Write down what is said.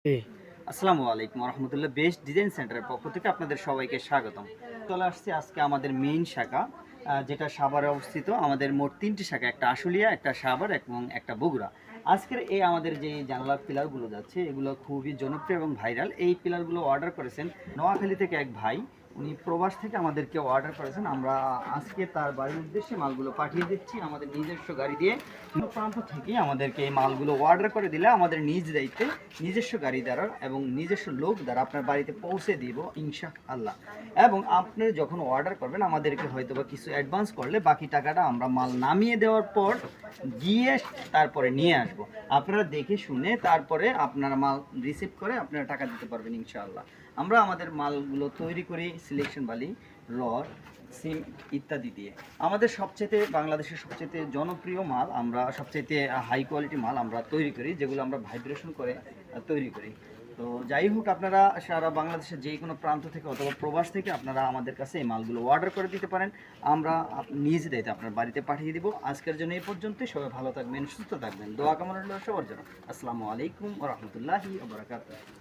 জি, আসসালামু আলাইকুম রহমতুল্লাহ। Best design সেন্টারের পক্ষ থেকে আপনাদের সবাইকে স্বাগতম। চলে আসছি আজকে আমাদের মেইন শাখা, যেটা সাভারে অবস্থিত। আমাদের মোট ৩টি শাখা, একটা আশুলিয়া, একটা সাভার এবং একটা বগুড়া। আজকের এই আমাদের যে জানালার পিলারগুলো যাচ্ছে, এগুলো খুবই জনপ্রিয় এবং ভাইরাল। এই পিলারগুলো অর্ডার করেছেন নোয়াখালী থেকে এক ভাই। উনি প্রবাস থেকে আমাদেরকে অর্ডার করেছেন। আমরা আজকে তার বাড়ির উদ্দেশ্যে মালগুলো পাঠিয়ে দিচ্ছি আমাদের নিজস্ব গাড়ি দিয়ে। বিভিন্ন প্রান্ত থেকে আমাদেরকে এই মালগুলো অর্ডার করে দিলে আমাদের নিজ দায়িত্বে নিজস্ব গাড়ি দ্বারা এবং নিজস্ব লোক দ্বারা আপনার বাড়িতে পৌঁছে দিব ইনশাআল্লাহ। এবং আপনি যখন অর্ডার করবেন আমাদেরকে হয়তো বা কিছু অ্যাডভান্স করলে বাকি টাকাটা আমরা মাল নামিয়ে দেওয়ার পর গিয়ে তারপরে নিয়ে আসব। আপনারা দেখে শুনে তারপরে আপনারা মাল রিসিভ করে আপনারা টাকা দিতে পারবেন ইনশাআল্লাহ। আমরা আমাদের মালগুলো তৈরি করি সিলেকশন বালি, রড, সিম ইত্যাদি দিয়ে। আমাদের সবচেয়ে বাংলাদেশের সবচেয়ে জনপ্রিয় মাল, আমরা সবচেয়ে হাই কোয়ালিটি মাল আমরা তৈরি করি, যেগুলো আমরা ভাইব্রেশন করে তৈরি করি। তো যাই হোক, আপনারা সারা বাংলাদেশের যে কোনো প্রান্ত থেকে অথবা প্রবাস থেকে আপনারা আমাদের কাছে এই মালগুলো অর্ডার করে দিতে পারেন। আমরা নিজ দায়িত্বে আপনার বাড়িতে পাঠিয়ে দিব। আজকের জন্য এই পর্যন্তই। সবাই ভালো থাকবেন, সুস্থ থাকবেন, দোয়া কামনা রইল সবার জন্য। আসসালামু আলাইকুম ওয়া রাহমাতুল্লাহি ওয়া বারাকাতুহু।